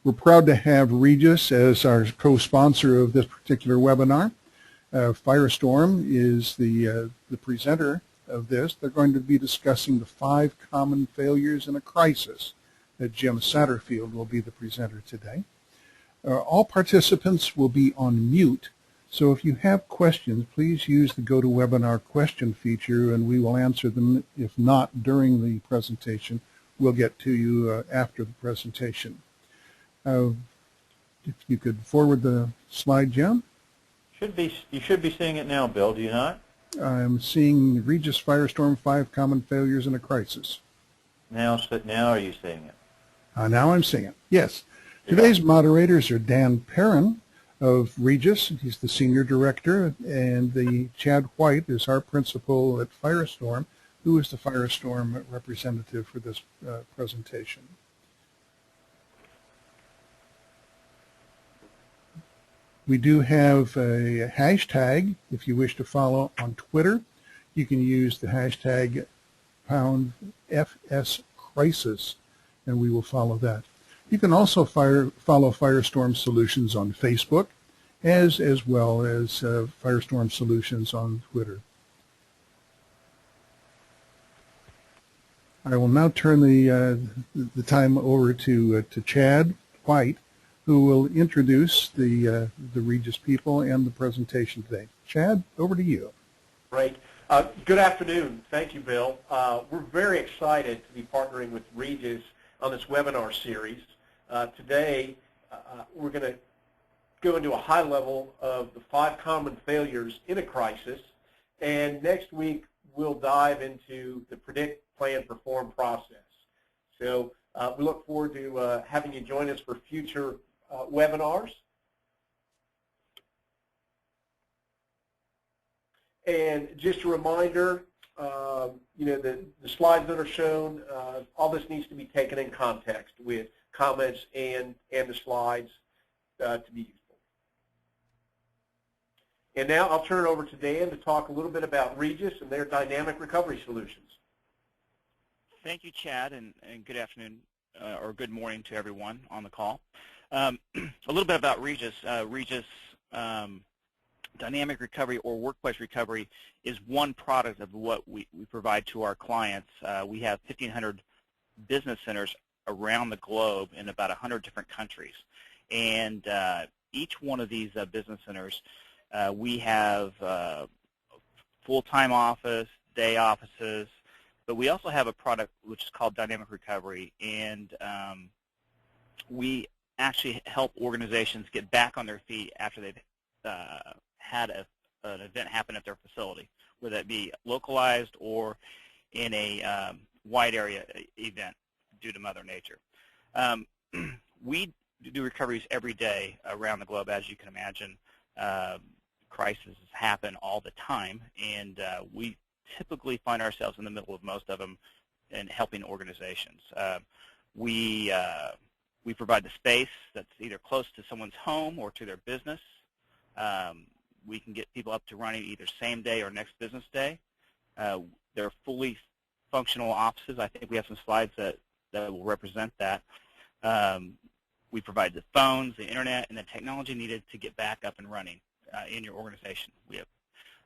We're proud to have Regus as our co-sponsor of this particular webinar. Firestorm is the presenter of this. They're going to be discussing the 5 common failures in a crisis. Jim Satterfield will be the presenter today. All participants will be on mute, so if you have questions, please use the GoToWebinar question feature and we will answer them. If not during the presentation, we'll get to you after the presentation. If you could forward the slide, Jim. You should be seeing it now, Bill, do you not? I'm seeing Regus Firestorm 5 common failures in a crisis. Now are you seeing it? Now I'm seeing it, yes. Today's moderators are Dan Perrin of Regus. He's the Senior Director, and Chad White is our principal at Firestorm, who is the Firestorm representative for this presentation. We do have a hashtag. If you wish to follow on Twitter, you can use the hashtag #FSCrisis, and we will follow that. You can also follow Firestorm Solutions on Facebook, as well as Firestorm Solutions on Twitter. I will now turn the time over to Chad White, who will introduce the Regus people and the presentation today. Chad, over to you. Great. Good afternoon. Thank you, Bill. We're very excited to be partnering with Regus on this webinar series. Today, we're going to go into a high level of the 5 common failures in a crisis, and next week we'll dive into the PREDICT, PLAN, PERFORM process. So we look forward to having you join us for future webinars. And just a reminder, the slides that are shown, all this needs to be taken in context with comments and the slides to be useful. And now I'll turn it over to Dan to talk a little bit about Regus and their dynamic recovery solutions. Thank you, Chad, and good afternoon or good morning to everyone on the call. A little bit about Regus. Regus Dynamic Recovery or Workplace Recovery is one product of what we provide to our clients. We have 1,500 business centers around the globe in about 100 different countries. And each one of these business centers, we have full-time office, day offices, but we also have a product which is called Dynamic Recovery, and we actually help organizations get back on their feet after they've had an event happen at their facility, whether that be localized or in a wide area event due to Mother Nature. We do recoveries every day around the globe, as you can imagine. Crises happen all the time, and we typically find ourselves in the middle of most of them in helping organizations. We provide the space that's either close to someone's home or to their business. We can get people up to running either same day or next business day. They're fully functional offices. I think we have some slides that will represent that. We provide the phones, the internet, and the technology needed to get back up and running in your organization. We have,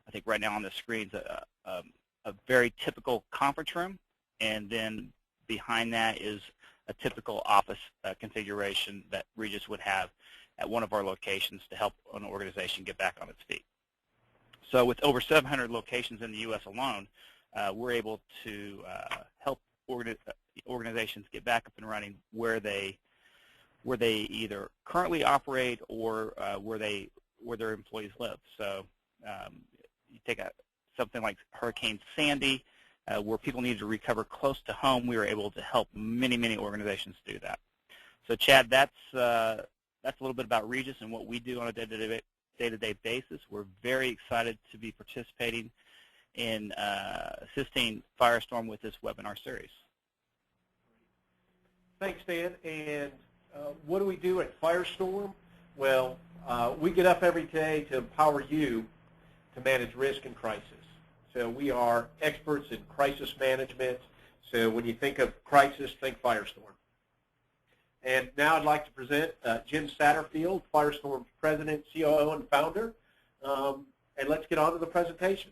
I think right now on the screens, a very typical conference room, and then behind that is a typical office configuration that Regus would have at one of our locations to help an organization get back on its feet. So with over 700 locations in the U.S. alone, we're able to help organizations get back up and running where they either currently operate or where their employees live. So you take something like Hurricane Sandy, where people needed to recover close to home. We were able to help many organizations do that. So Chad, that's a little bit about Regus and what we do on a day-to-day basis. We're very excited to be participating in assisting Firestorm with this webinar series. Thanks, Dan. And what do we do at Firestorm? Well, we get up every day to empower you to manage risk and crisis. So we are experts in crisis management. So when you think of crisis, think Firestorm. And now I'd like to present Jim Satterfield, Firestorm's President, COO, and Founder. And let's get on to the presentation.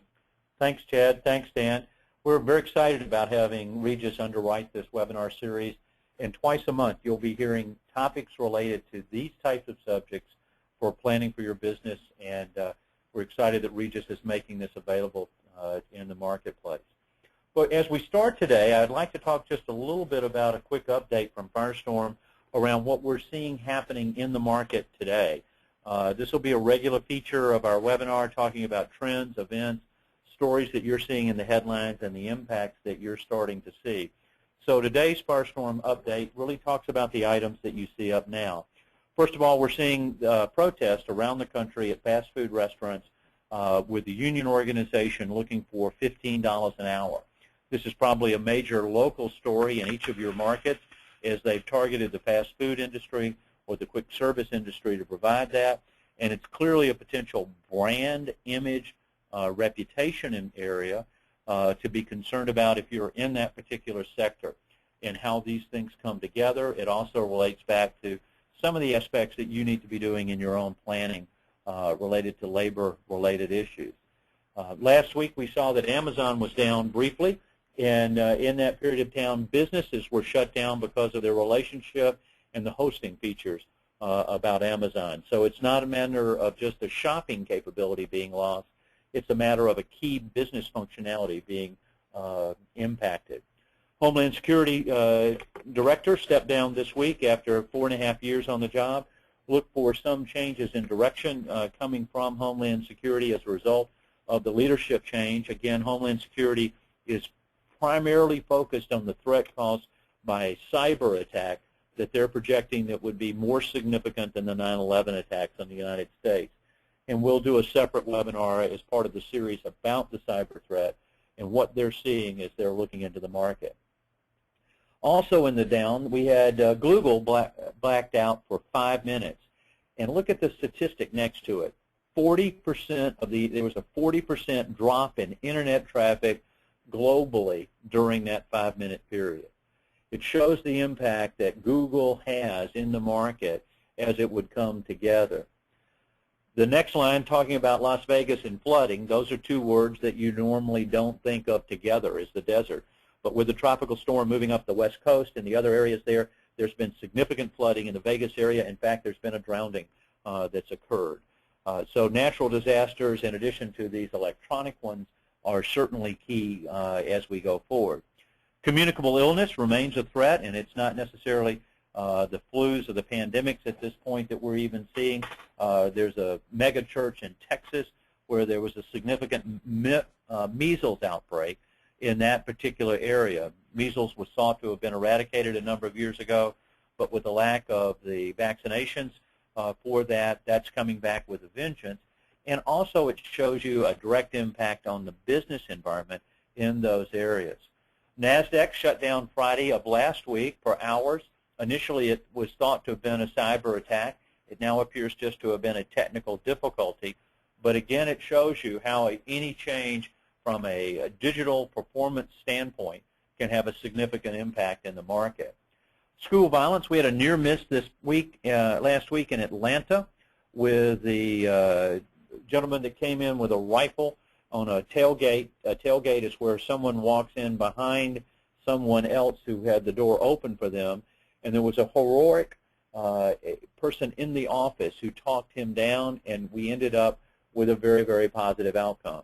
Thanks, Chad. Thanks, Dan. We're very excited about having Regus underwrite this webinar series. And twice a month, you'll be hearing topics related to these types of subjects for planning for your business. And we're excited that Regus is making this available in the marketplace. But as we start today, I'd like to talk just a little bit about a quick update from Firestorm around what we're seeing happening in the market today. This will be a regular feature of our webinar, talking about trends, events, stories that you're seeing in the headlines, and the impacts that you're starting to see. So today's Firestorm update really talks about the items that you see up now. First of all, we're seeing protests around the country at fast food restaurants with the union organization looking for $15 an hour. This is probably a major local story in each of your markets, as they've targeted the fast food industry or the quick service industry to provide that. And it's clearly a potential brand image reputation area to be concerned about if you're in that particular sector and how these things come together. It also relates back to some of the aspects that you need to be doing in your own planning related to labor-related issues. Last week we saw that Amazon was down briefly, and in that period of time, businesses were shut down because of their relationship and the hosting features about Amazon. So it's not a matter of just the shopping capability being lost. It's a matter of a key business functionality being impacted. Homeland Security Director stepped down this week after 4.5 years on the job. Look for some changes in direction coming from Homeland Security as a result of the leadership change. Again, Homeland Security is primarily focused on the threat caused by a cyber attack that they're projecting that would be more significant than the 9/11 attacks on the United States. And we'll do a separate webinar as part of the series about the cyber threat and what they're seeing as they're looking into the market. Also in the down, we had Google blacked out for 5 minutes. And look at the statistic next to it. 40% of there was a 40% drop in internet traffic globally during that 5-minute period. It shows the impact that Google has in the market as it would come together. The next line, talking about Las Vegas and flooding, those are two words that you normally don't think of together as the desert. But with the tropical storm moving up the west coast and the other areas there, there's been significant flooding in the Vegas area. In fact, there's been a drowning that's occurred. So natural disasters, in addition to these electronic ones, are certainly key as we go forward. Communicable illness remains a threat, and it's not necessarily the flus or the pandemics at this point that we're even seeing. There's a mega church in Texas where there was a significant measles outbreak in that particular area. Measles was thought to have been eradicated a number of years ago, but with the lack of the vaccinations for that, that's coming back with a vengeance. And also it shows you a direct impact on the business environment in those areas. NASDAQ shut down Friday of last week for hours. Initially it was thought to have been a cyber attack. It now appears just to have been a technical difficulty. But again, it shows you how any change from a digital performance standpoint can have a significant impact in the market. School violence, we had a near miss this week, last week in Atlanta, with the gentleman that came in with a rifle on a tailgate. A tailgate is where someone walks in behind someone else who had the door open for them, and there was a heroic person in the office who talked him down, and we ended up with a very, very positive outcome.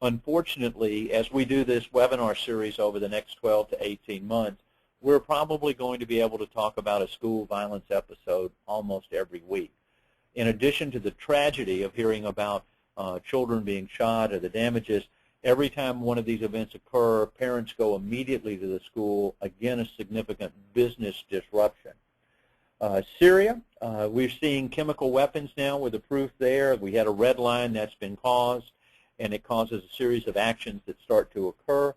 Unfortunately, as we do this webinar series over the next 12 to 18 months, we're probably going to be able to talk about a school violence episode almost every week. In addition to the tragedy of hearing about children being shot or the damages, every time one of these events occur, parents go immediately to the school, again a significant business disruption. Syria, we're seeing chemical weapons now with the proof there. We had a red line that's been caused, and it causes a series of actions that start to occur.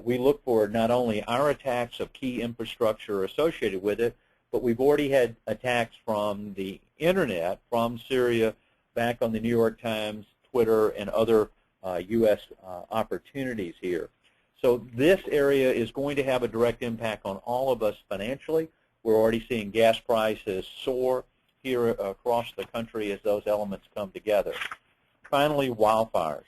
We look for not only our attacks of key infrastructure associated with it, but we've already had attacks from the internet from Syria back on the New York Times, Twitter, and other U.S. opportunities here. So this area is going to have a direct impact on all of us financially. We're already seeing gas prices soar here across the country as those elements come together. Finally, wildfires.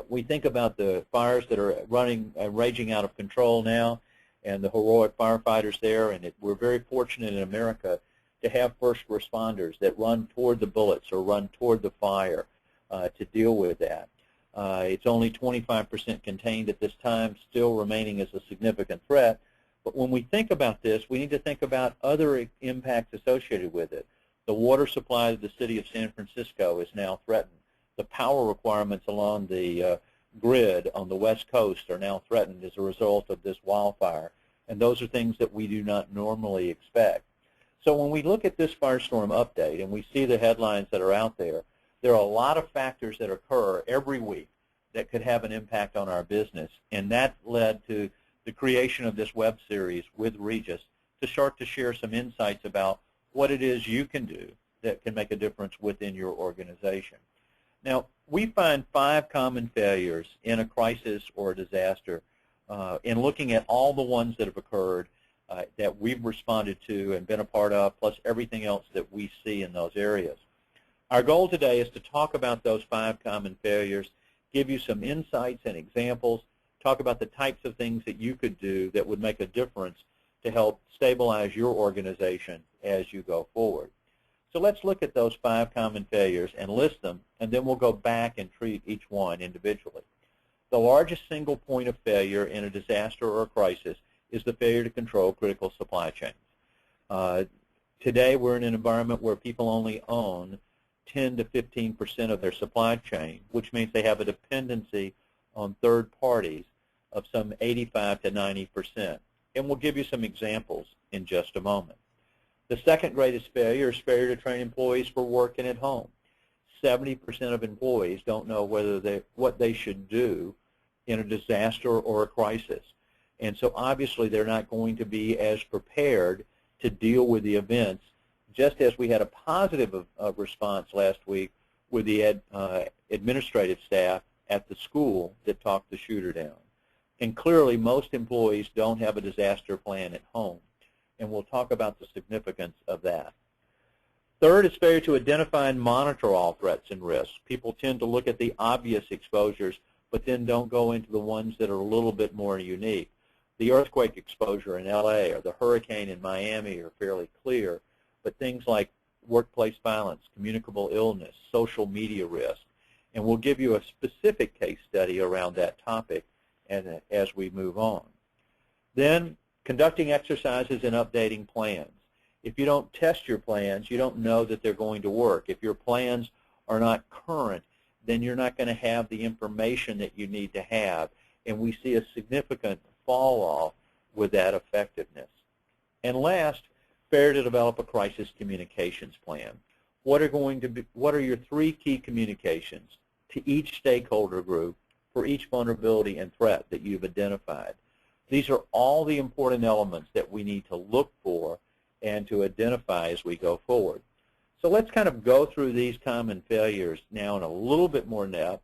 We think about the fires that are raging out of control now, and the heroic firefighters there, and we're very fortunate in America to have first responders that run toward the bullets or run toward the fire to deal with that. It's only 25% contained at this time, still remaining as a significant threat. But when we think about this, we need to think about other impacts associated with it. The water supply of the city of San Francisco is now threatened. The power requirements along the grid on the West Coast are now threatened as a result of this wildfire. And those are things that we do not normally expect. So when we look at this firestorm update and we see the headlines that are out there, there are a lot of factors that occur every week that could have an impact on our business. And that led to the creation of this web series with Regus to start to share some insights about what it is you can do that can make a difference within your organization. Now, we find 5 common failures in a crisis or a disaster in looking at all the ones that have occurred that we've responded to and been a part of, plus everything else that we see in those areas. Our goal today is to talk about those 5 common failures, give you some insights and examples, talk about the types of things that you could do that would make a difference to help stabilize your organization as you go forward. So let's look at those 5 common failures and list them, and then we'll go back and treat each one individually. The largest single point of failure in a disaster or a crisis is the failure to control critical supply chains. Today we're in an environment where people only own 10 to 15% of their supply chain, which means they have a dependency on third parties of some 85 to 90%. And we'll give you some examples in just a moment. The second greatest failure is failure to train employees for working at home. 70% of employees don't know what they should do in a disaster or a crisis. And so obviously they're not going to be as prepared to deal with the events, just as we had a positive response last week with the administrative staff at the school that talked the shooter down. And clearly most employees don't have a disaster plan at home, and we'll talk about the significance of that. Third is failure to identify and monitor all threats and risks. People tend to look at the obvious exposures, but then don't go into the ones that are a little bit more unique. The earthquake exposure in LA or the hurricane in Miami are fairly clear, but things like workplace violence, communicable illness, social media risk, and we'll give you a specific case study around that topic and as we move on. Then, conducting exercises and updating plans. If you don't test your plans, you don't know that they're going to work. If your plans are not current, then you're not going to have the information that you need to have, and we see a significant fall off with that effectiveness. And last, failure to develop a crisis communications plan. What are your 3 key communications to each stakeholder group for each vulnerability and threat that you've identified? These are all the important elements that we need to look for and to identify as we go forward. So let's kind of go through these common failures now in a little bit more depth,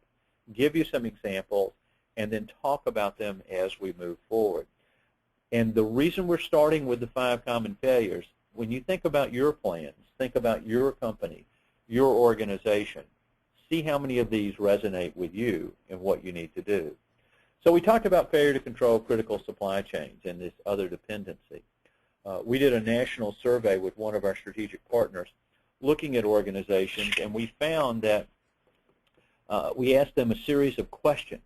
give you some examples, and then talk about them as we move forward. And the reason we're starting with the 5 common failures, when you think about your plans, think about your company, your organization, see how many of these resonate with you and what you need to do. So we talked about failure to control critical supply chains and this other dependency. We did a national survey with one of our strategic partners looking at organizations, and we found that we asked them a series of questions.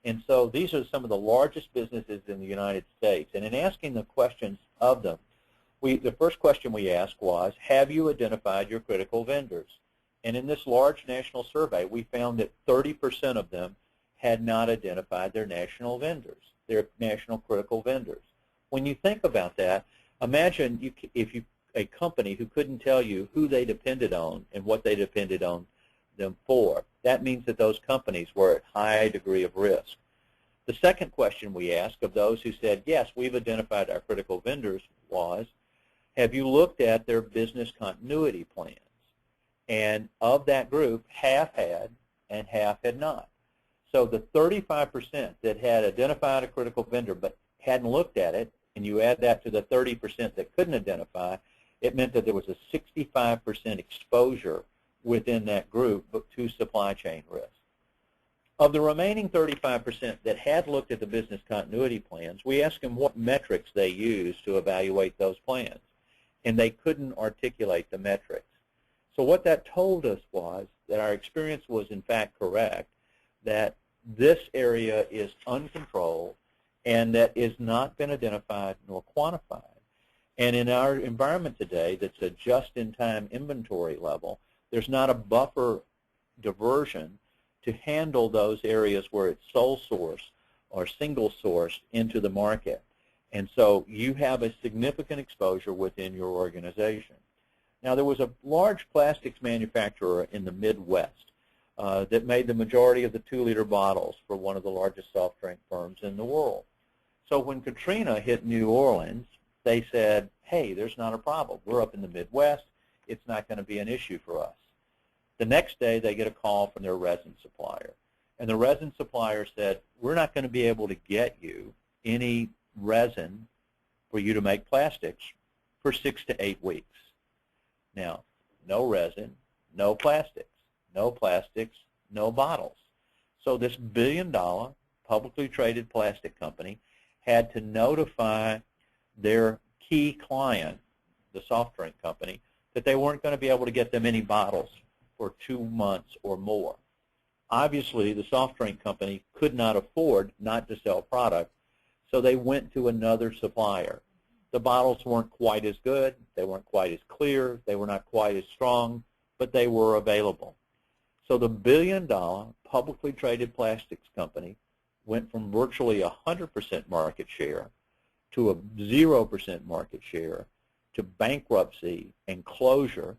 And so these are some of the largest businesses in the United States. And in asking the questions of them, the first question we asked was, have you identified your critical vendors? And in this large national survey, we found that 30% of them had not identified their national vendors, their national critical vendors. When you think about that, imagine a company who couldn't tell you who they depended on and what they depended on them for. That means that those companies were at high degree of risk. The second question we asked of those who said, yes, we've identified our critical vendors was, have you looked at their business continuity plans? And of that group, half had and half had not. So the 35% that had identified a critical vendor but hadn't looked at it and you add that to the 30% that couldn't identify, it meant that there was a 65% exposure within that group to supply chain risk. Of the remaining 35% that had looked at the business continuity plans, we asked them what metrics they used to evaluate those plans, and they couldn't articulate the metrics. So what that told us was that our experience was in fact correct, that this area is uncontrolled and that has not been identified nor quantified. And in our environment today that's a just-in-time inventory level, there's not a buffer diversion to handle those areas where it's sole source or single source into the market. And so you have a significant exposure within your organization. Now, there was a large plastics manufacturer in the Midwest that made the majority of the 2-liter bottles for one of the largest soft drink firms in the world. So when Katrina hit New Orleans, they said, hey, there's not a problem. We're up in the Midwest. It's not going to be an issue for us. The next day, they get a call from their resin supplier. And the resin supplier said, we're not going to be able to get you any resin for you to make plastics for 6 to 8 weeks. Now, no resin, no plastics, no bottles. So this billion-dollar publicly traded plastic company had to notify their key client, the soft drink company, that they weren't going to be able to get them any bottles for 2 months or more. Obviously, the soft drink company could not afford not to sell product, so they went to another supplier. The bottles weren't quite as good, they weren't quite as clear, they were not quite as strong, but they were available. So the billion-dollar publicly traded plastics company went from virtually 100% market share to a 0% market share to bankruptcy and closure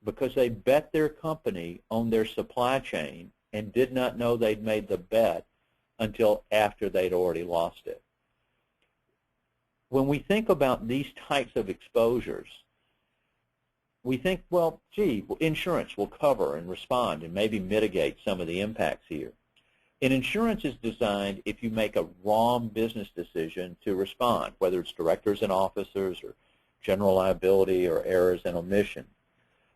because they bet their company on their supply chain and did not know they'd made the bet until after they'd already lost it. When we think about these types of exposures, we think, well, gee, insurance will cover and respond and maybe mitigate some of the impacts here. And insurance is designed if you make a wrong business decision to respond, whether it's directors and officers or general liability or errors and omission.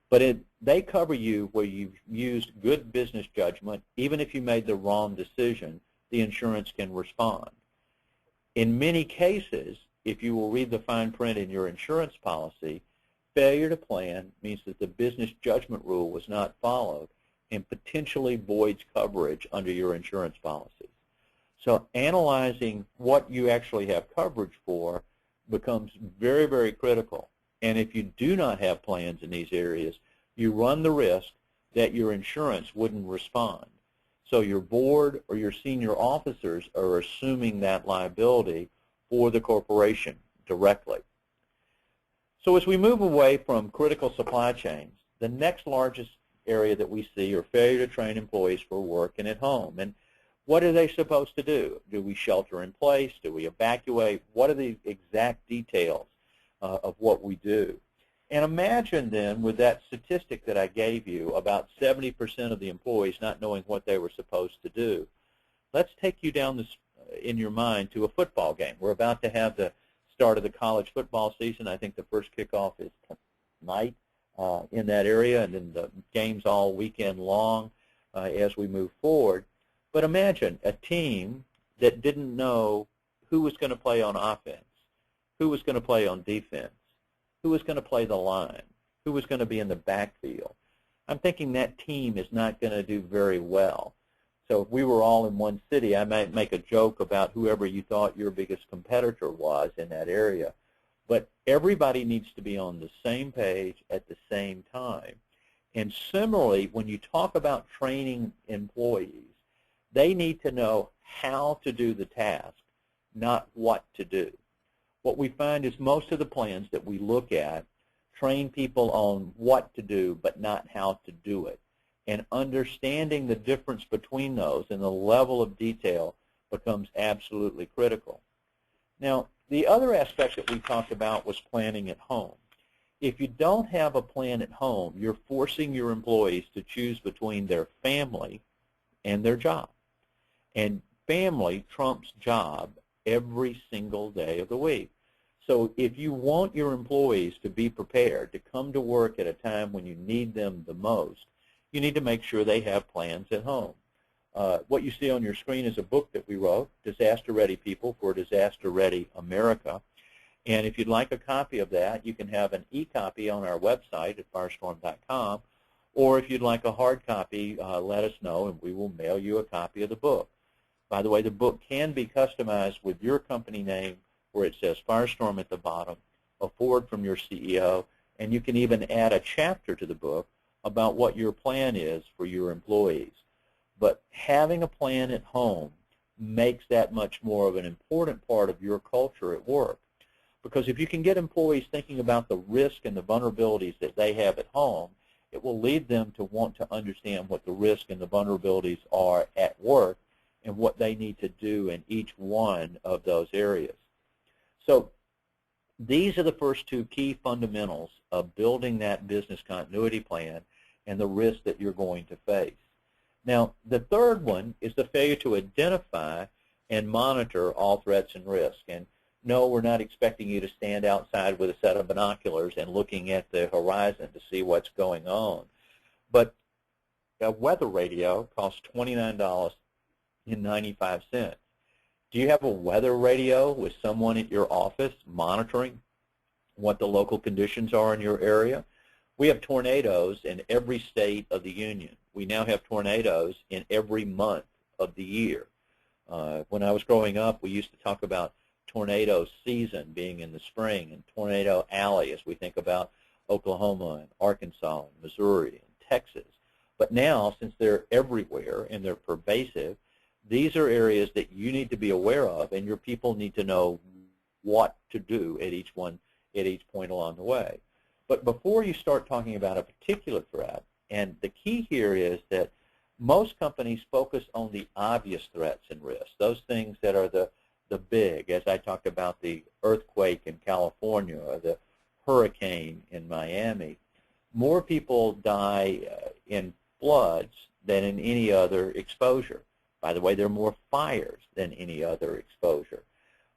But they cover you where you've used good business judgment. Even if you made the wrong decision, the insurance can respond. In many cases, if you will read the fine print in your insurance policy, failure to plan means that the business judgment rule was not followed and potentially voids coverage under your insurance policies. So analyzing what you actually have coverage for becomes very, very critical. And if you do not have plans in these areas, you run the risk that your insurance wouldn't respond. So your board or your senior officers are assuming that liability for the corporation directly. So as we move away from critical supply chains, the next largest area that we see are failure to train employees for work and at home. And what are they supposed to do? Do we shelter in place? Do we evacuate? What are the exact details of what we do? And imagine then with that statistic that I gave you about 70% of the employees not knowing what they were supposed to do. Let's take you down this in your mind to a football game. We're about to have the start of the college football season. I think the first kickoff is tonight in that area, and then the games all weekend long as we move forward. But imagine a team that didn't know who was going to play on offense, who was going to play on defense, who was going to play the line, who was going to be in the backfield. I'm thinking that team is not going to do very well. So if we were all in one city, I might make a joke about whoever you thought your biggest competitor was in that area. But everybody needs to be on the same page at the same time. And similarly, when you talk about training employees, they need to know how to do the task, not what to do. What we find is most of the plans that we look at train people on what to do, but not how to do it. And understanding the difference between those and the level of detail becomes absolutely critical. Now, the other aspect that we talked about was planning at home. If you don't have a plan at home, you're forcing your employees to choose between their family and their job. And family trumps job every single day of the week. So if you want your employees to be prepared to come to work at a time when you need them the most, you need to make sure they have plans at home. What you see on your screen is a book that we wrote, Disaster Ready People for Disaster Ready America. And if you'd like a copy of that, you can have an e-copy on our website at firestorm.com. Or if you'd like a hard copy, let us know and we will mail you a copy of the book. By the way, the book can be customized with your company name where it says Firestorm at the bottom, a forward from your CEO, and you can even add a chapter to the book about what your plan is for your employees. But having a plan at home makes that much more of an important part of your culture at work. Because if you can get employees thinking about the risk and the vulnerabilities that they have at home, it will lead them to want to understand what the risk and the vulnerabilities are at work and what they need to do in each one of those areas. So these are the first two key fundamentals of building that business continuity plan and the risk that you're going to face. Now, the third one is the failure to identify and monitor all threats and risks. And no, we're not expecting you to stand outside with a set of binoculars and looking at the horizon to see what's going on. But a weather radio costs $29.95. Do you have a weather radio with someone at your office monitoring what the local conditions are in your area? We have tornadoes in every state of the union. We now have tornadoes in every month of the year. When I was growing up, we used to talk about tornado season being in the spring and tornado alley as we think about Oklahoma and Arkansas and Missouri and Texas. But now, since they're everywhere and they're pervasive, these are areas that you need to be aware of, and your people need to know what to do at each point along the way. But before you start talking about a particular threat, and the key here is that most companies focus on the obvious threats and risks, those things that are the big, as I talked about the earthquake in California or the hurricane in Miami. More people die in floods than in any other exposure. By the way, there are more fires than any other exposure.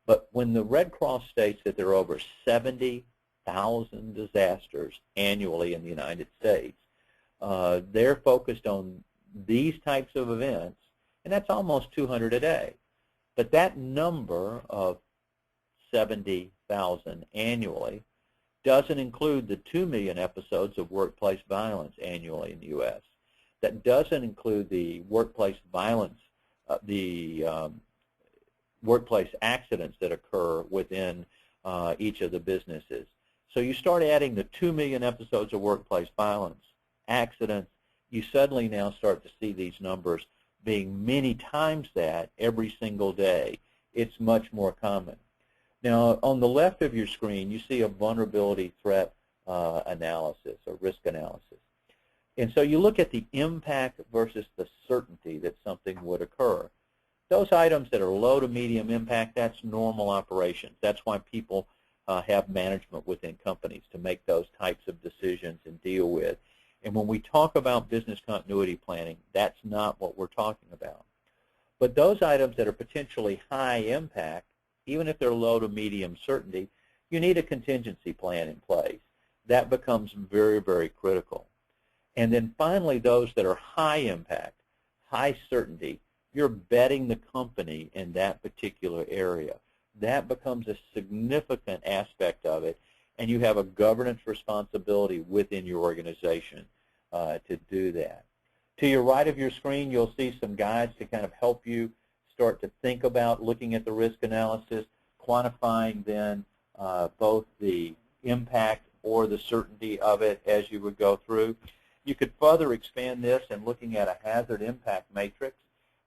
But when the Red Cross states that there are over 70,000 disasters annually in the United States, they're focused on these types of events, and that's almost 200 a day. But that number of 70,000 annually doesn't include the 2 million episodes of workplace violence annually in the U.S. That doesn't include the workplace violence, workplace accidents that occur within each of the businesses. So you start adding the 2 million episodes of workplace violence, accidents, you suddenly now start to see these numbers being many times that every single day. It's much more common. Now, on the left of your screen, you see a vulnerability threat analysis or risk analysis. And so you look at the impact versus the certainty that something would occur. Those items that are low to medium impact, that's normal operations. That's why people have management within companies to make those types of decisions and deal with. And when we talk about business continuity planning, that's not what we're talking about. But those items that are potentially high impact, even if they're low to medium certainty, you need a contingency plan in place. That becomes very, very critical. And then finally, those that are high impact, high certainty, you're betting the company in that particular area. That becomes a significant aspect of it, and you have a governance responsibility within your organization to do that. To your right of your screen, you'll see some guides to kind of help you start to think about looking at the risk analysis, quantifying then both the impact or the certainty of it as you would go through. You could further expand this and looking at a hazard impact matrix,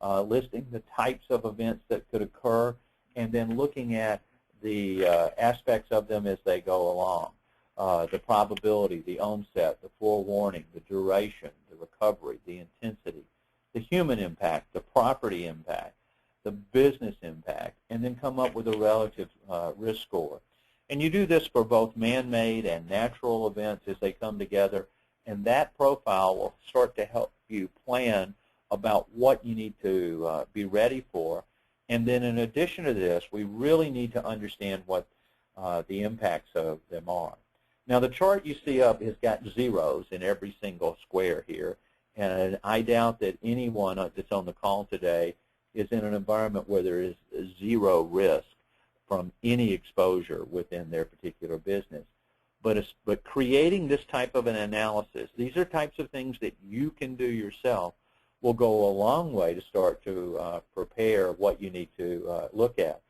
listing the types of events that could occur, and then looking at the aspects of them as they go along. The probability, the onset, the forewarning, the duration, the recovery, the intensity, the human impact, the property impact, the business impact, and then come up with a relative risk score. And you do this for both man-made and natural events as they come together, and that profile will start to help you plan about what you need to be ready for And then in addition to this, we really need to understand what the impacts of them are. Now the chart you see up has got zeros in every single square here, and I doubt that anyone that's on the call today is in an environment where there is zero risk from any exposure within their particular business. But creating this type of an analysis, these are types of things that you can do yourself, will go a long way to start to prepare what you need to look at.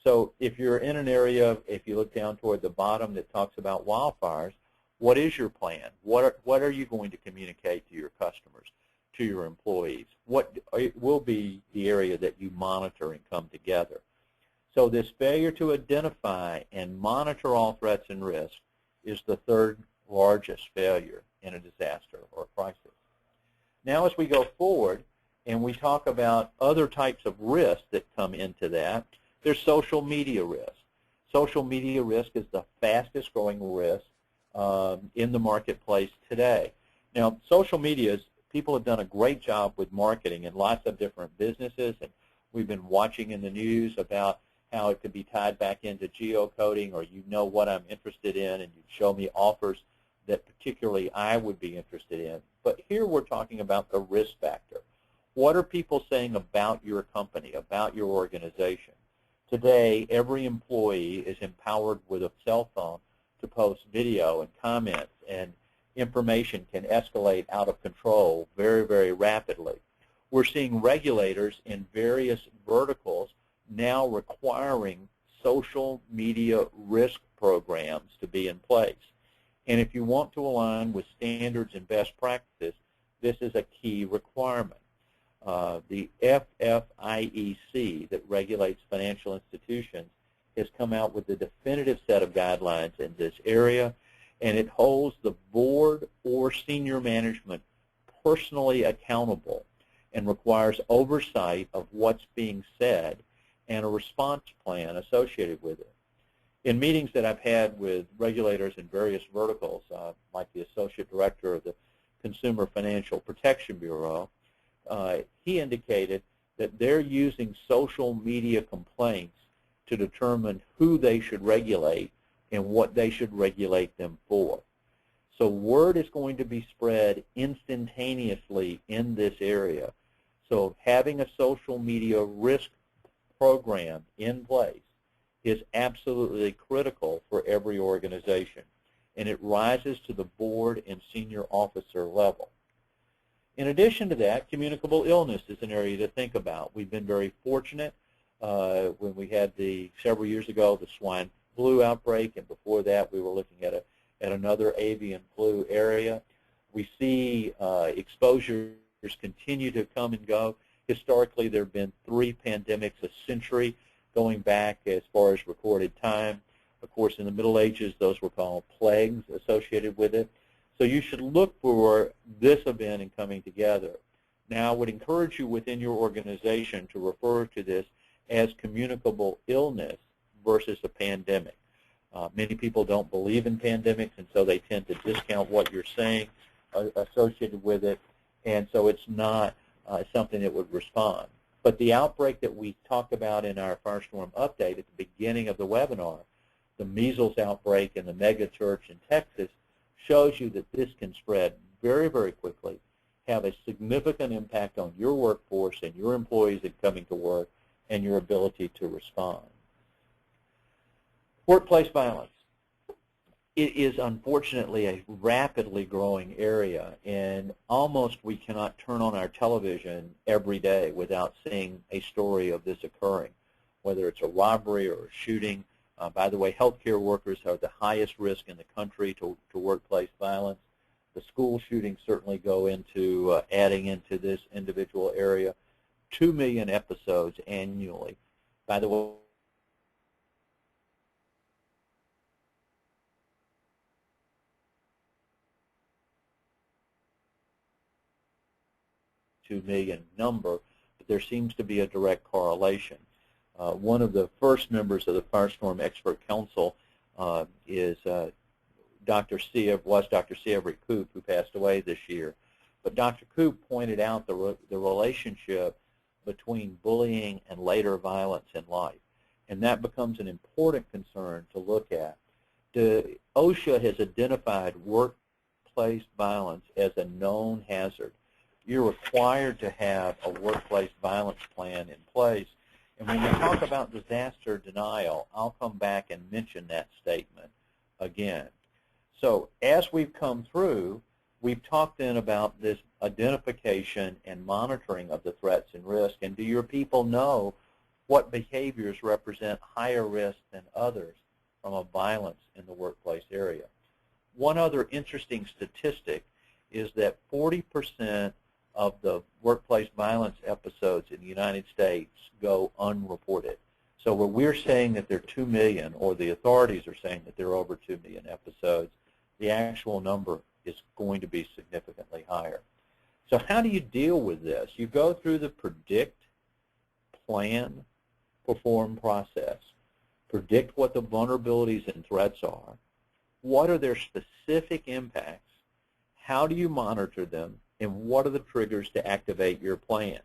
So if you're in an area, if you look down toward the bottom that talks about wildfires, what is your plan? What are you going to communicate to your customers, to your employees? What will be the area that you monitor and come together? So this failure to identify and monitor all threats and risks is the third largest failure in a disaster or crisis. Now as we go forward and we talk about other types of risks that come into that, there's social media risk. Social media risk is the fastest growing risk in the marketplace today. Now social media, people have done a great job with marketing in lots of different businesses, and we've been watching in the news about how it could be tied back into geocoding, or you know what I'm interested in and you show me offers that particularly I would be interested in. But here we're talking about the risk factor. What are people saying about your company, about your organization? Today, every employee is empowered with a cell phone to post video and comments, and information can escalate out of control very, very rapidly. We're seeing regulators in various verticals now requiring social media risk programs to be in place. And if you want to align with standards and best practices, this is a key requirement. The FFIEC that regulates financial institutions has come out with a definitive set of guidelines in this area, and it holds the board or senior management personally accountable and requires oversight of what's being said and a response plan associated with it. In meetings that I've had with regulators in various verticals, like the Associate Director of the Consumer Financial Protection Bureau, he indicated that they're using social media complaints to determine who they should regulate and what they should regulate them for. So word is going to be spread instantaneously in this area. So having a social media risk program in place is absolutely critical for every organization, and it rises to the board and senior officer level. In addition to that, communicable illness is an area to think about. We've been very fortunate when we had several years ago, the swine flu outbreak, and before that we were looking at another avian flu area. We see exposures continue to come and go. Historically, there have been 3 pandemics a century going back as far as recorded time. Of course, in the Middle Ages, those were called plagues associated with it. So you should look for this event and coming together. Now, I would encourage you within your organization to refer to this as communicable illness versus a pandemic. Many people don't believe in pandemics, and so they tend to discount what you're saying associated with it, and so it's not something that would respond. But the outbreak that we talked about in our Firestorm update at the beginning of the webinar, the measles outbreak in the mega church in Texas, shows you that this can spread very, very quickly, have a significant impact on your workforce and your employees that are coming to work, and your ability to respond. Workplace violence. It is unfortunately a rapidly growing area, and almost we cannot turn on our television every day without seeing a story of this occurring, whether it's a robbery or a shooting. By the way, healthcare workers are the highest risk in the country to workplace violence. The school shootings certainly go into adding into this individual area. 2 million episodes annually. By the way, $2 million number, but there seems to be a direct correlation. One of the first members of the Firestorm Expert Council is Dr. Everett Koop, who passed away this year. But Dr. Koop pointed out the relationship between bullying and later violence in life. And that becomes an important concern to look at. OSHA has identified workplace violence as a known hazard. You're required to have a workplace violence plan in place. And when we talk about disaster denial, I'll come back and mention that statement again. So as we've come through, we've talked then about this identification and monitoring of the threats and risk. And do your people know what behaviors represent higher risk than others from a violence in the workplace area? One other interesting statistic is that 40% of the workplace violence episodes in the United States go unreported. So where we're saying that there are 2 million, or the authorities are saying that there are over 2 million episodes, the actual number is going to be significantly higher. So how do you deal with this? You go through the predict, plan, perform process. Predict what the vulnerabilities and threats are. What are their specific impacts? How do you monitor them? And what are the triggers to activate your plans?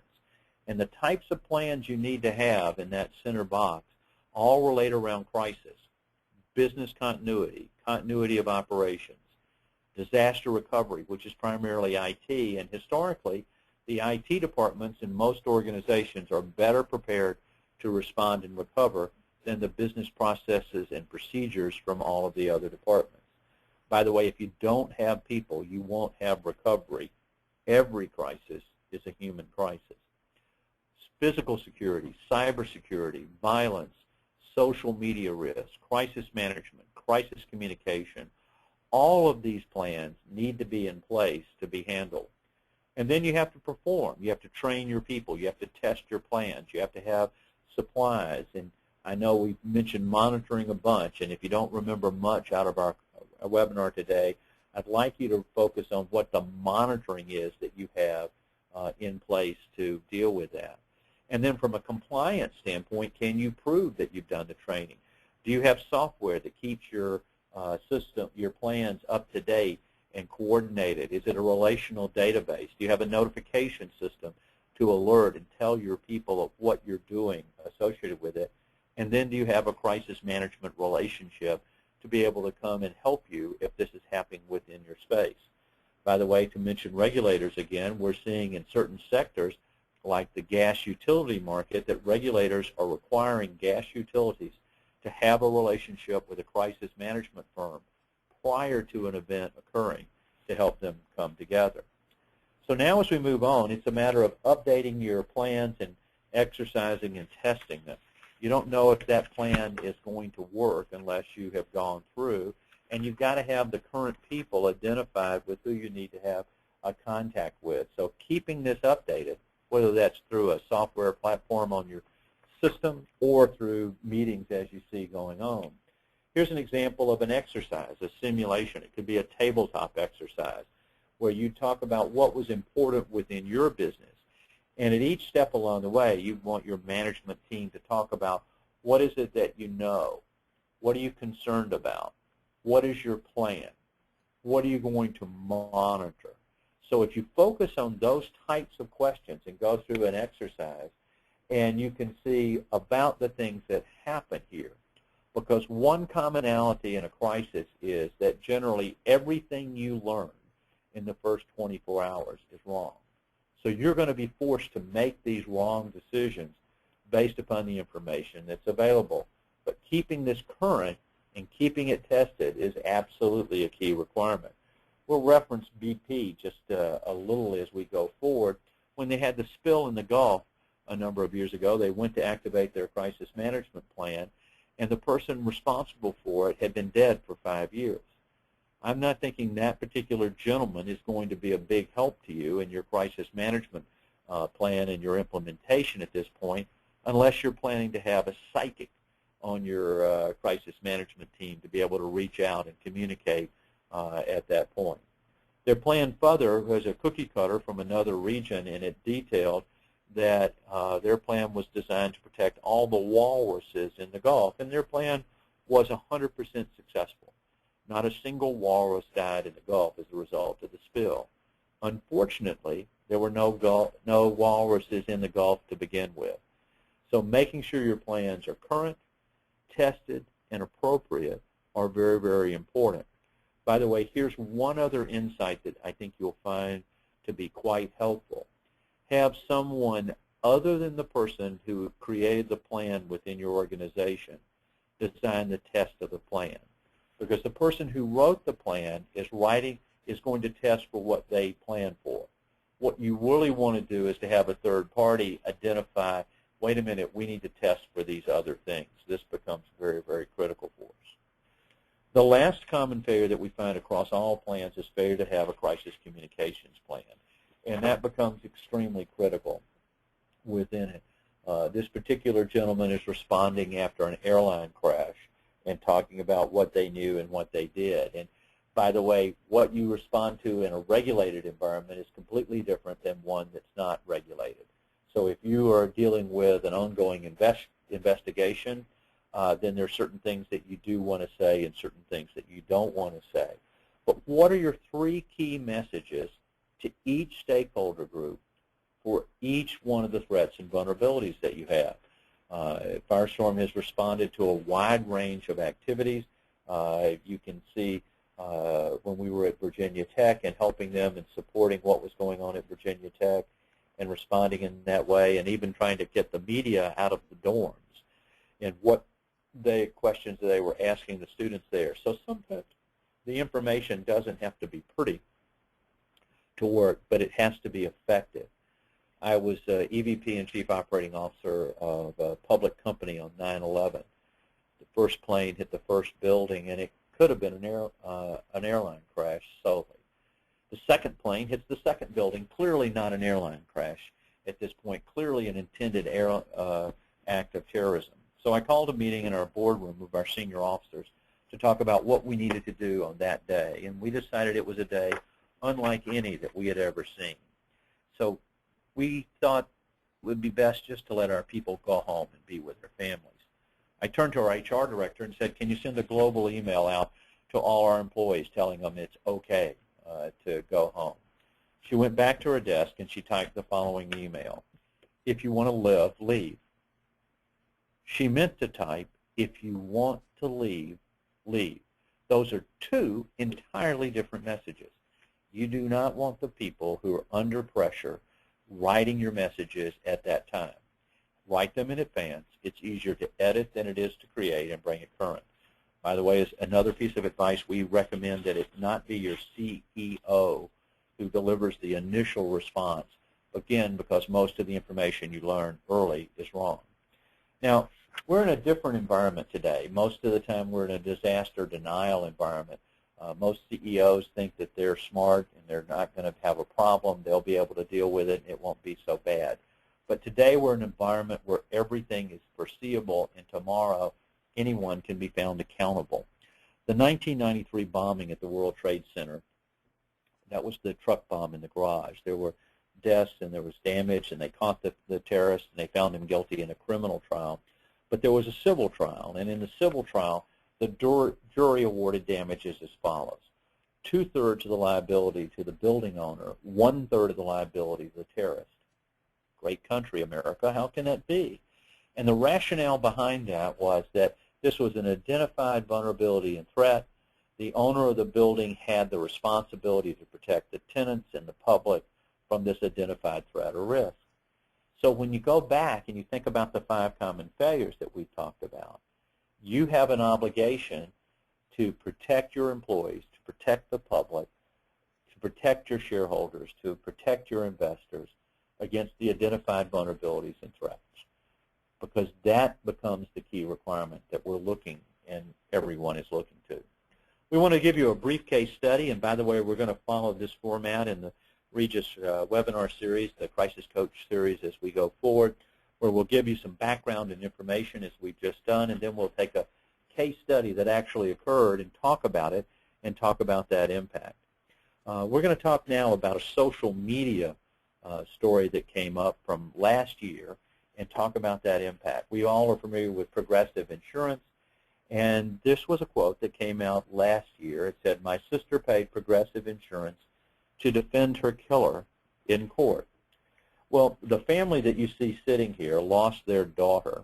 And the types of plans you need to have in that center box all relate around crisis, business continuity, continuity of operations, disaster recovery, which is primarily IT, and historically, the IT departments in most organizations are better prepared to respond and recover than the business processes and procedures from all of the other departments. By the way, if you don't have people, you won't have recovery. Every crisis is a human crisis. Physical security, cybersecurity, violence, social media risk, crisis management, crisis communication, all of these plans need to be in place to be handled. And then you have to perform. You have to train your people. You have to test your plans. You have to have supplies. And I know we've mentioned monitoring a bunch, and if you don't remember much out of our webinar today, I'd like you to focus on what the monitoring is that you have in place to deal with that. And then from a compliance standpoint, can you prove that you've done the training? Do you have software that keeps your system, your plans up to date and coordinated? Is it a relational database? Do you have a notification system to alert and tell your people of what you're doing associated with it? And then do you have a crisis management relationship to be able to come and help you if this is happening within your space? By the way, to mention regulators again, we're seeing in certain sectors like the gas utility market that regulators are requiring gas utilities to have a relationship with a crisis management firm prior to an event occurring to help them come together. So now as we move on, it's a matter of updating your plans and exercising and testing them. You don't know if that plan is going to work unless you have gone through, and you've got to have the current people identified with who you need to have a contact with. So keeping this updated, whether that's through a software platform on your system or through meetings as you see going on. Here's an example of an exercise, a simulation. It could be a tabletop exercise where you talk about what was important within your business. And at each step along the way, you want your management team to talk about what is it that you know? What are you concerned about? What is your plan? What are you going to monitor? So if you focus on those types of questions and go through an exercise, and you can see about the things that happen here, because one commonality in a crisis is that generally everything you learn in the first 24 hours is wrong. So you're going to be forced to make these wrong decisions based upon the information that's available. But keeping this current and keeping it tested is absolutely a key requirement. We'll reference BP just a little as we go forward. When they had the spill in the Gulf a number of years ago, they went to activate their crisis management plan, and the person responsible for it had been dead for 5 years. I'm not thinking that particular gentleman is going to be a big help to you in your crisis management plan and your implementation at this point, unless you're planning to have a psychic on your crisis management team to be able to reach out and communicate at that point. Their plan further was a cookie cutter from another region, and it detailed that their plan was designed to protect all the walruses in the Gulf, and their plan was 100% successful. Not a single walrus died in the Gulf as a result of the spill. Unfortunately, there were no walruses in the Gulf to begin with. So making sure your plans are current, tested, and appropriate are very, very important. By the way, here's one other insight that I think you'll find to be quite helpful. Have someone other than the person who created the plan within your organization design the test of the plan. Because the person who wrote the plan is going to test for what they plan for. What you really want to do is to have a third party identify, wait a minute, we need to test for these other things. This becomes very, very critical for us. The last common failure that we find across all plans is failure to have a crisis communications plan. And that becomes extremely critical within it. This particular gentleman is responding after an airline crash and talking about what they knew and what they did. And by the way, what you respond to in a regulated environment is completely different than one that's not regulated. So if you are dealing with an ongoing investigation, then there are certain things that you do want to say and certain things that you don't want to say. But what are your 3 key messages to each stakeholder group for each one of the threats and vulnerabilities that you have? Firestorm has responded to a wide range of activities. You can see when we were at Virginia Tech and helping them and supporting what was going on at Virginia Tech and responding in that way, and even trying to get the media out of the dorms and what the questions that they were asking the students there. So sometimes the information doesn't have to be pretty to work, but it has to be effective. I was EVP and Chief Operating Officer of a public company on 9/11. The first plane hit the first building, and it could have been an airline crash solely. The second plane hits the second building, clearly not an airline crash at this point, clearly an intended act of terrorism. So I called a meeting in our boardroom of our senior officers to talk about what we needed to do on that day, and we decided it was a day unlike any that we had ever seen. So we thought it would be best just to let our people go home and be with their families. I turned to our HR director and said, can you send a global email out to all our employees telling them it's okay to go home? She went back to her desk and she typed the following email: if you want to live, leave. She meant to type, if you want to leave, leave. Those are 2 entirely different messages. You do not want the people who are under pressure writing your messages at that time. Write them in advance. It's easier to edit than it is to create and bring it current. By the way, as another piece of advice, we recommend that it not be your CEO who delivers the initial response, again, because most of the information you learn early is wrong. Now, we're in a different environment today. Most of the time we're in a disaster denial environment. Most CEOs think that they're smart and they're not going to have a problem. They'll be able to deal with it and it won't be so bad. But today we're in an environment where everything is foreseeable, and tomorrow anyone can be found accountable. The 1993 bombing at the World Trade Center, that was the truck bomb in the garage. There were deaths and there was damage, and they caught the terrorists and they found them guilty in a criminal trial. But there was a civil trial, and in the civil trial, the jury awarded damages as follows: 2/3 of the liability to the building owner, 1/3 of the liability to the terrorist. Great country, America. How can that be? And the rationale behind that was that this was an identified vulnerability and threat. The owner of the building had the responsibility to protect the tenants and the public from this identified threat or risk. So when you go back and you think about the 5 common failures that we've talked about, you have an obligation to protect your employees, to protect the public, to protect your shareholders, to protect your investors against the identified vulnerabilities and threats, because that becomes the key requirement that we're looking and everyone is looking to. We want to give you a brief case study, and by the way, we're going to follow this format in the Regus webinar series, the Crisis Coach series, as we go forward, where we'll give you some background and information as we've just done, and then we'll take a case study that actually occurred and talk about it and talk about that impact. We're going to talk now about a social media story that came up from last year and talk about that impact. We all are familiar with Progressive Insurance, and this was a quote that came out last year. It said, "My sister paid Progressive Insurance to defend her killer in court. Well, the family that you see sitting here lost their daughter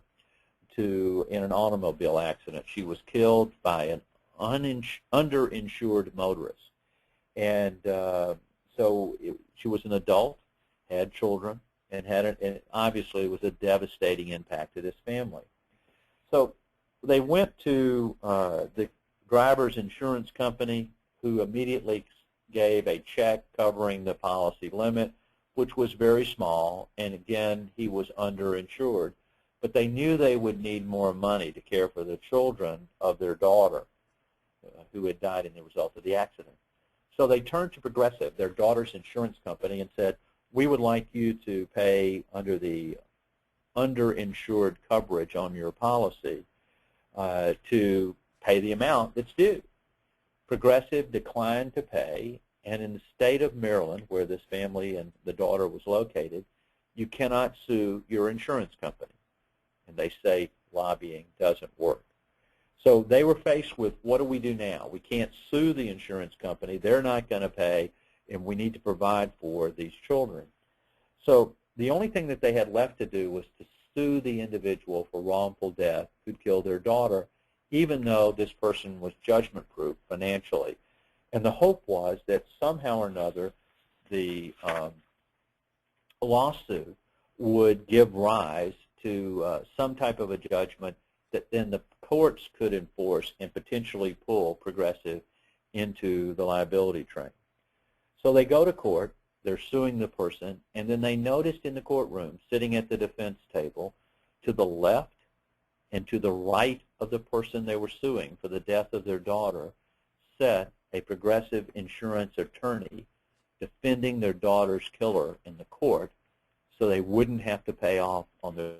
in an automobile accident. She was killed by an underinsured motorist. And she was an adult, had children, and obviously it was a devastating impact to this family. So they went to the driver's insurance company, who immediately gave a check covering the policy limit, which was very small, and again, he was underinsured. But they knew they would need more money to care for the children of their daughter, who had died in the result of the accident. So they turned to Progressive, their daughter's insurance company, and said, we would like you to pay under the underinsured coverage on your policy to pay the amount that's due. Progressive declined to pay, and in the state of Maryland, where this family and the daughter was located, you cannot sue your insurance company. And they say lobbying doesn't work. So they were faced with, what do we do now? We can't sue the insurance company. They're not going to pay, and we need to provide for these children. So the only thing that they had left to do was to sue the individual for wrongful death who killed their daughter, even though this person was judgment-proof financially. And the hope was that somehow or another the lawsuit would give rise to some type of a judgment that then the courts could enforce and potentially pull Progressive into the liability train. So they go to court, they're suing the person, and then they noticed in the courtroom, sitting at the defense table, to the left and to the right of the person they were suing for the death of their daughter, sat a Progressive insurance attorney defending their daughter's killer in the court so they wouldn't have to pay off on their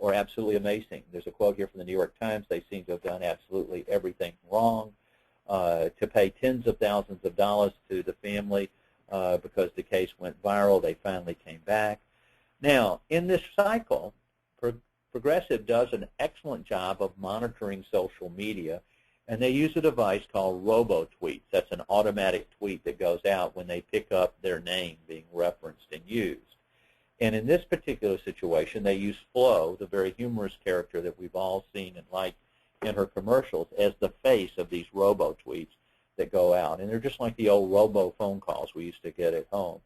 or absolutely amazing. There's a quote here from the New York Times: they seem to have done absolutely everything wrong. To pay tens of thousands of dollars to the family because the case went viral, they finally came back. Now, in this cycle, Progressive does an excellent job of monitoring social media, and they use a device called robo-tweets. That's an automatic tweet that goes out when they pick up their name being referenced and used. And in this particular situation, they use Flo, the very humorous character that we've all seen and liked in her commercials, as the face of these robo-tweets that go out. And they're just like the old robo phone calls we used to get at home.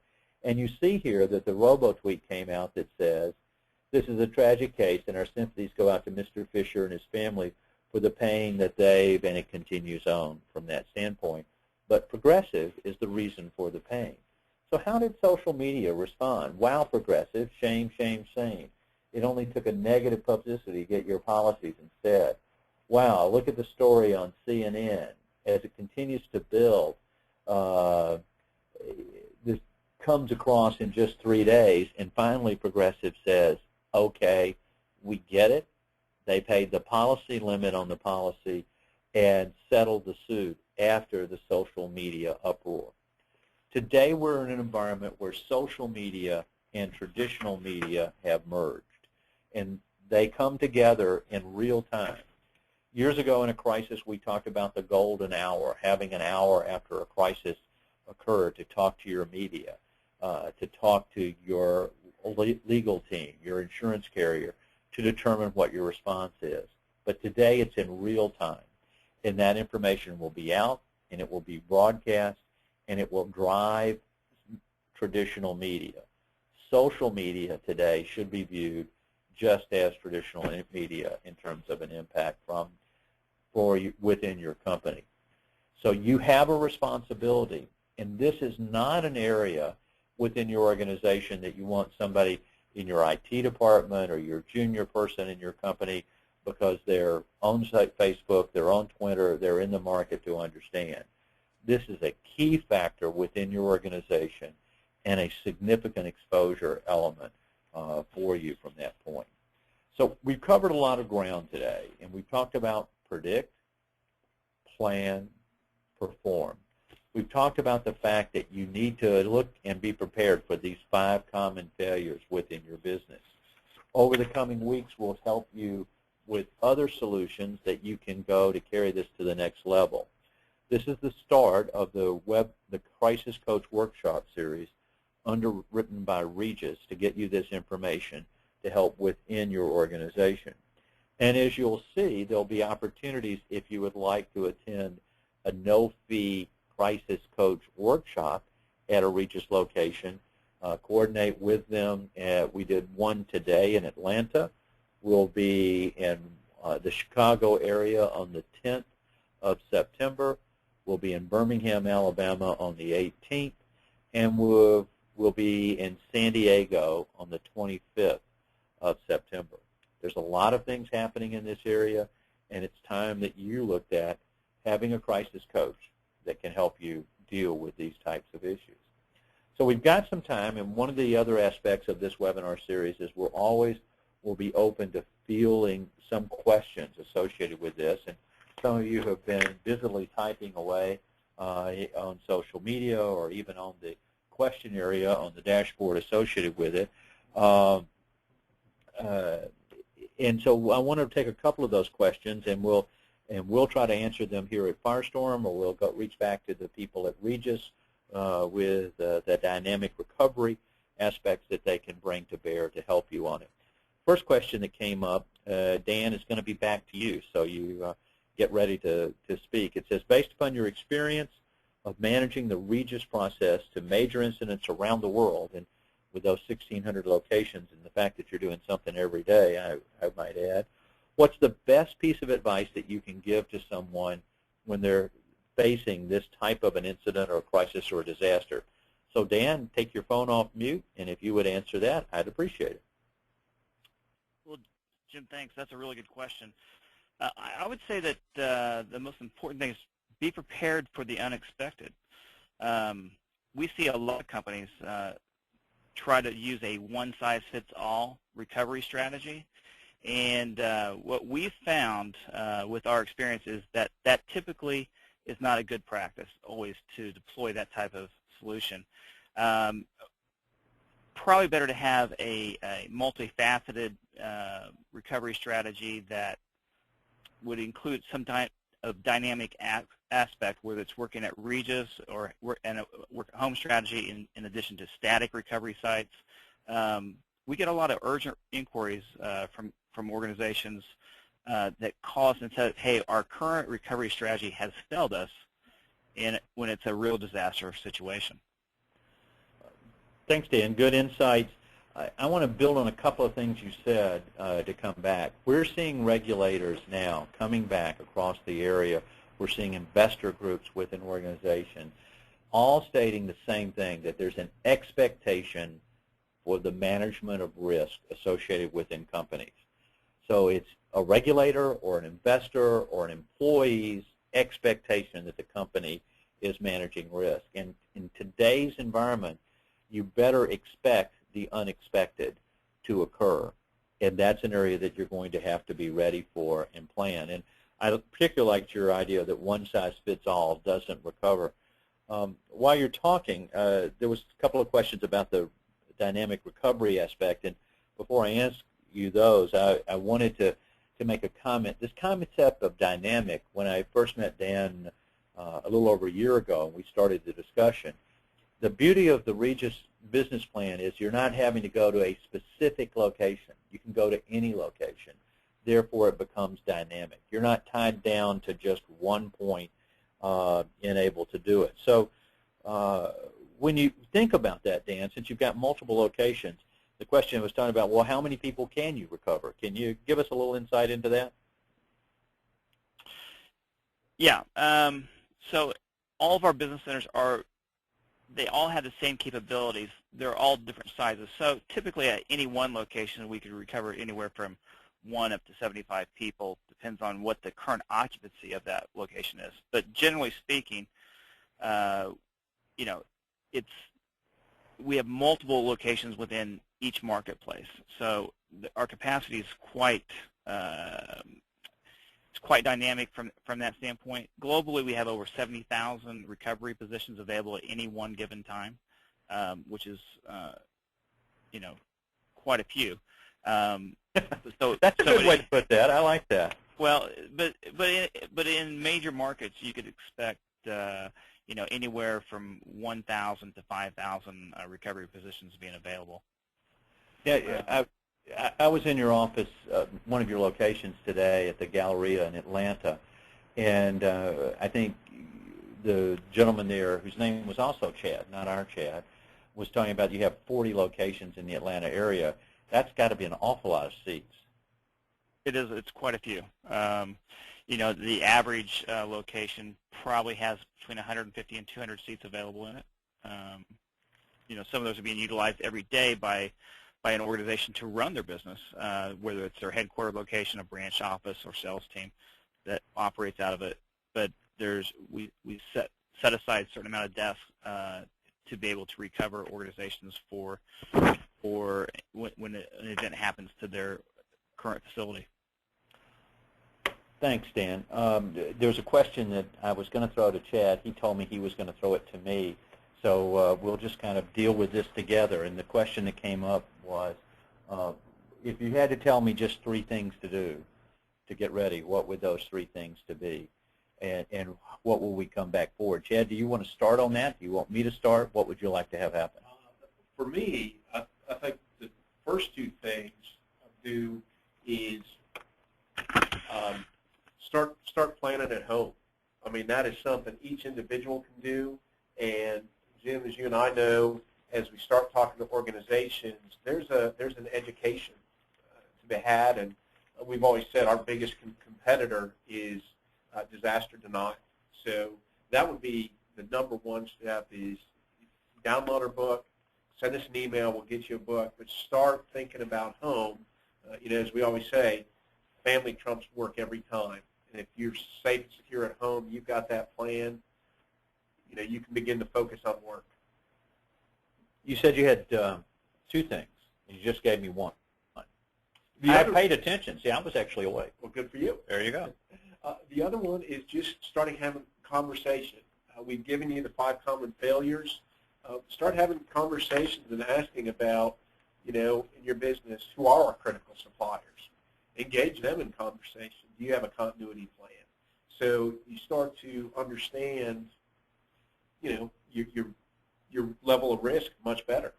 And you see here that the robo-tweet came out that says, this is a tragic case, and our sympathies go out to Mr. Fisher and his family for the pain that they've, and it continues on from that standpoint. But Progressive is the reason for the pain. So how did social media respond? Wow, Progressive, shame, shame, shame. It only took a negative publicity to get your policies instead. Wow, look at the story on CNN. As it continues to build, this comes across in just 3 days, and finally Progressive says, okay, we get it. They paid the policy limit on the policy and settled the suit after the social media uproar. Today we're in an environment where social media and traditional media have merged, and they come together in real time. Years ago in a crisis, we talked about the golden hour, having an hour after a crisis occurred to talk to your media, to talk to your legal team, your insurance carrier, to determine what your response is. But today it's in real time, and that information will be out, and it will be broadcast, and it will drive traditional media. Social media today should be viewed just as traditional media in terms of an impact within your company. So you have a responsibility, and this is not an area within your organization that you want somebody in your IT department or your junior person in your company, because they're on Facebook, they're on Twitter, they're in the market to understand. this is a key factor within your organization and a significant exposure element for you from that point. So we've covered a lot of ground today, and we've talked about predict, plan, perform. We've talked about the fact that you need to look and be prepared for these 5 common failures within your business. Over the coming weeks, we'll help you with other solutions that you can go to carry this to the next level. This is the start of the Crisis Coach Workshop series underwritten by Regus to get you this information to help within your organization. And as you'll see, there'll be opportunities if you would like to attend a no-fee Crisis Coach Workshop at a Regus location. Coordinate with them. We did one today in Atlanta. We'll be in the Chicago area on the 10th of September. We'll be in Birmingham, Alabama on the 18th. And we'll be in San Diego on the 25th of September. There's a lot of things happening in this area, and it's time that you looked at having a crisis coach that can help you deal with these types of issues. So we've got some time, and one of the other aspects of this webinar series is we'll be open to fielding some questions associated with this, and some of you have been busily typing away on social media or even on the question area on the dashboard associated with it. And so I want to take a couple of those questions, and we'll try to answer them here at Firestorm, or we'll reach back to the people at Regus with the dynamic recovery aspects that they can bring to bear to help you on it. First question that came up, Dan, is going to be back to you, so you get ready to speak. It says, based upon your experience of managing the Regus process to major incidents around the world, and with those 1,600 locations and the fact that you're doing something every day, I might add, what's the best piece of advice that you can give to someone when they're facing this type of an incident or a crisis or a disaster? So Dan, take your phone off mute, and if you would answer that, I'd appreciate it. Well, Jim, thanks. That's a really good question. I would say that the most important thing is be prepared for the unexpected. We see a lot of companies try to use a one-size-fits-all recovery strategy. And what we've found with our experience is that typically is not a good practice always to deploy that type of solution. Probably better to have a multifaceted recovery strategy that would include some type of dynamic aspect, whether it's working at Regus or work at home strategy in addition to static recovery sites. We get a lot of urgent inquiries from organizations that call us and say, hey, our current recovery strategy has failed us when it's a real disaster situation. Thanks, Dan. Good insights. I want to build on a couple of things you said to come back. We're seeing regulators now coming back across the area. We're seeing investor groups within organizations all stating the same thing, that there's an expectation for the management of risk associated within companies. So it's a regulator or an investor or an employee's expectation that the company is managing risk. And in today's environment, you better expect the unexpected to occur. And that's an area that you're going to have to be ready for and plan. And I particularly liked your idea that one size fits all doesn't recover. While you're talking, there was a couple of questions about the dynamic recovery aspect. And before I ask you those, I wanted to make a comment. This concept of dynamic, when I first met Dan a little over a year ago and we started the discussion, the beauty of the Regus business plan is you're not having to go to a specific location. You can go to any location. Therefore, it becomes dynamic. You're not tied down to just one point and able to do it. So when you think about that, Dan, since you've got multiple locations, the question was talking about, well, how many people can you recover? Can you give us a little insight into that? Yeah. So all of our business centers they all have the same capabilities. They're all different sizes. So typically at any one location, we could recover anywhere from 1 up to 75 people. Depends on what the current occupancy of that location is. But generally speaking, you know, we have multiple locations within each marketplace, so our capacity is quite it's quite dynamic from that standpoint. Globally, we have over 70,000 recovery positions available at any one given time, which is you know, quite a few. So that's a good way to put that. I like that. Well, but in major markets, you could expect you know, anywhere from 1,000 to 5,000 recovery positions being available. Yeah, I was in your office, one of your locations today at the Galleria in Atlanta, and I think the gentleman there, whose name was also Chad, not our Chad, was talking about you have 40 locations in the Atlanta area. That's got to be an awful lot of seats. It is. It's quite a few. You know, the average location probably has between 150 and 200 seats available in it. You know, some of those are being utilized every day by an organization to run their business, whether it's their headquarters location, a branch office, or sales team that operates out of it. But we set aside a certain amount of desks to be able to recover organizations for when an event happens to their current facility. Thanks, Dan. There's a question that I was going to throw to Chad. He told me he was going to throw it to me. So we'll just kind of deal with this together. And the question that came up was, if you had to tell me just 3 things to do to get ready, what would those 3 things to be? And what will we come back forward? Chad, do you want to start on that? Do you want me to start? What would you like to have happen? For me, I think the first 2 things I do is start planning at home. I mean, that is something each individual can do. And Jim, as you and I know, as we start talking to organizations, there's an education to be had. And we've always said our biggest competitor is disaster denial. So that would be the #1 step: is download our book, send us an email, we'll get you a book, but start thinking about home. You know, as we always say, family trumps work every time. And if you're safe and secure at home, you've got that plan, you know, you can begin to focus on work. You said you had 2 things, and you just gave me 1. I paid attention. See, I was actually awake. Well, good for you. There you go. The other one is just starting having conversation. We've given you the 5 common failures. Start having conversations and asking about, you know, in your business, who are our critical suppliers? Engage them in conversation. Do you have a continuity plan? So you start to understand, you know, your level of risk much better.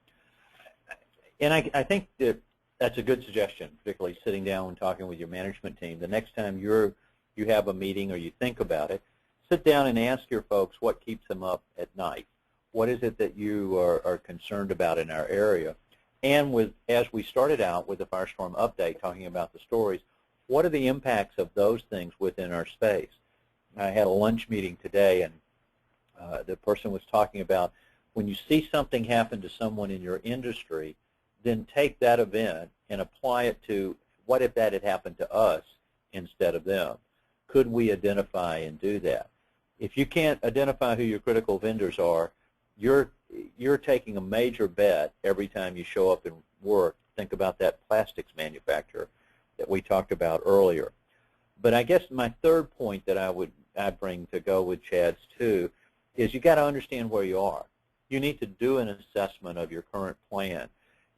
And I think that's a good suggestion, particularly sitting down and talking with your management team. The next time you have a meeting or you think about it, sit down and ask your folks what keeps them up at night. What is it that you are concerned about in our area? And as we started out with the Firestorm update, talking about the stories, what are the impacts of those things within our space? I had a lunch meeting today, and the person was talking about when you see something happen to someone in your industry, then take that event and apply it to what if that had happened to us instead of them? Could we identify and do that? If you can't identify who your critical vendors are, you're taking a major bet every time you show up and work. Think about that plastics manufacturer that we talked about earlier. But I guess my third point that I'd bring to go with Chad's too is you got to understand where you are. You need to do an assessment of your current plan,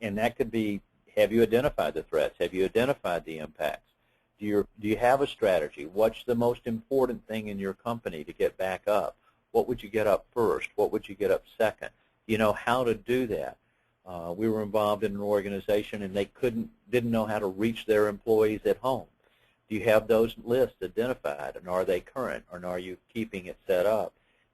and that could be: have you identified the threats? Have you identified the impacts? Do you have a strategy? What's the most important thing in your company to get back up? What would you get up first? What would you get up second? You know how to do that. We were involved in an organization, and they didn't know how to reach their employees at home. Do you have those lists identified, and are they current, or are you keeping it set up?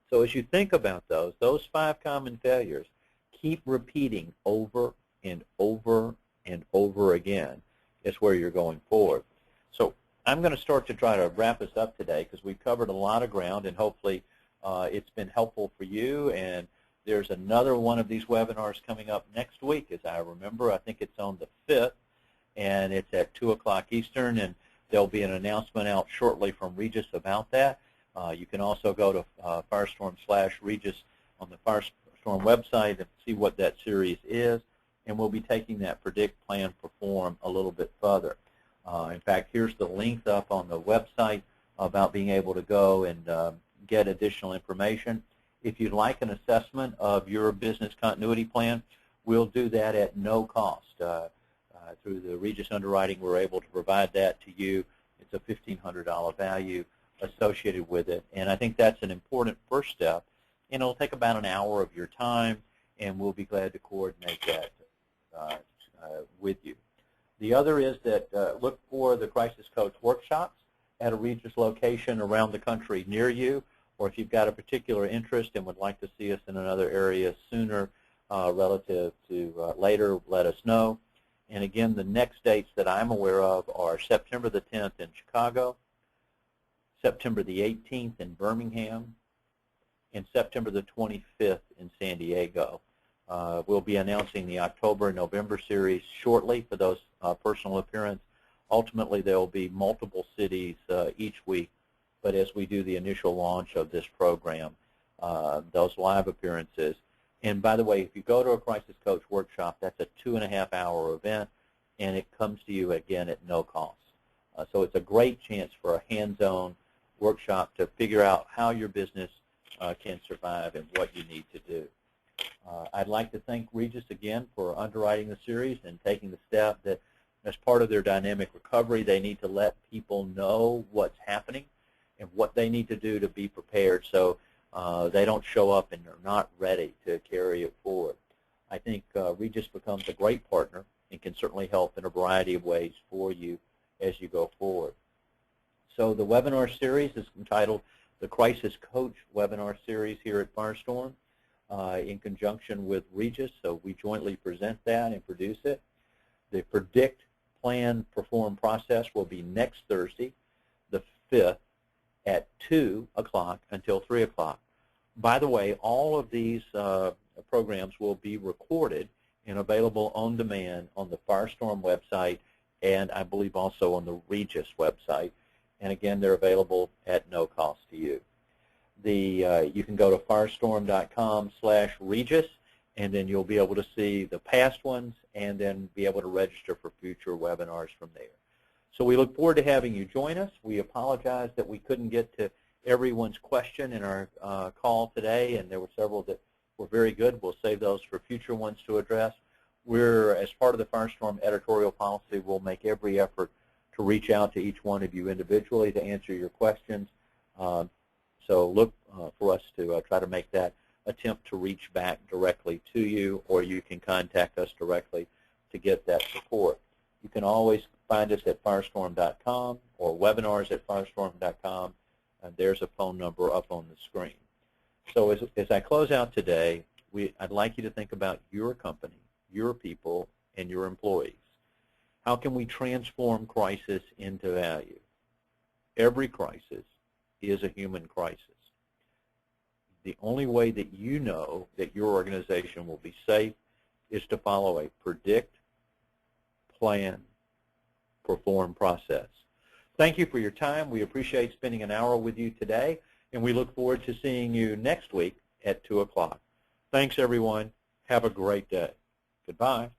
So as you think about those 5 common failures, keep repeating over and over and over again is where you're going forward. So I'm going to start to try to wrap us up today because we've covered a lot of ground, and hopefully it's been helpful for you. And there's another one of these webinars coming up next week, as I remember. I think it's on the 5th, and it's at 2 o'clock Eastern, and there'll be an announcement out shortly from Regus about that. You can also go to Firestorm/Regus on the Firestorm website and see what that series is, and we'll be taking that Predict, Plan, Perform a little bit further. In fact, here's the link up on the website about being able to go and get additional information. If you'd like an assessment of your business continuity plan, we'll do that at no cost. Through the Regus underwriting, we're able to provide that to you. It's a $1,500 value associated with it, and I think that's an important first step, and it'll take about an hour of your time, and we'll be glad to coordinate that with you. The other is that look for the Crisis Coach workshops at a Regus location around the country near you, or if you've got a particular interest and would like to see us in another area sooner relative to later, let us know. And again, the next dates that I'm aware of are September the 10th in Chicago, September the 18th in Birmingham, and September the 25th in San Diego. We'll be announcing the October and November series shortly for those personal appearances. Ultimately, there will be multiple cities each week, but as we do the initial launch of this program, those live appearances. And by the way, if you go to a Crisis Coach workshop, that's a 2.5-hour event, and it comes to you, again, at no cost. So it's a great chance for a hands-on workshop to figure out how your business can survive and what you need to do. I'd like to thank Regus again for underwriting the series and taking the step that as part of their dynamic recovery, they need to let people know what's happening and what they need to do to be prepared so they don't show up and they're not ready to carry it forward. I think Regus becomes a great partner and can certainly help in a variety of ways for you as you go forward. So the webinar series is entitled the Crisis Coach Webinar Series here at Firestorm in conjunction with Regus, so we jointly present that and produce it. The Predict, Plan, Perform process will be next Thursday, the 5th, at 2 o'clock until 3 o'clock. By the way, all of these programs will be recorded and available on demand on the Firestorm website and I believe also on the Regus website. And again, they're available at no cost to you. You can go to firestorm.com/Regus, and then you'll be able to see the past ones and then be able to register for future webinars from there. So we look forward to having you join us. We apologize that we couldn't get to everyone's question in our call today, and there were several that were very good. We'll save those for future ones to address. We're, as part of the Firestorm editorial policy, we'll make every effort to reach out to each one of you individually to answer your questions. So look for us to try to make that attempt to reach back directly to you, or you can contact us directly to get that support. You can always find us at firestorm.com or webinars@firestorm.com, and there's a phone number up on the screen. So as I close out today, I'd like you to think about your company, your people, and your employees. How can we transform crisis into value? Every crisis is a human crisis. The only way that you know that your organization will be safe is to follow a predict, plan, perform process. Thank you for your time. We appreciate spending an hour with you today, and we look forward to seeing you next week at 2 o'clock. Thanks, everyone. Have a great day. Goodbye.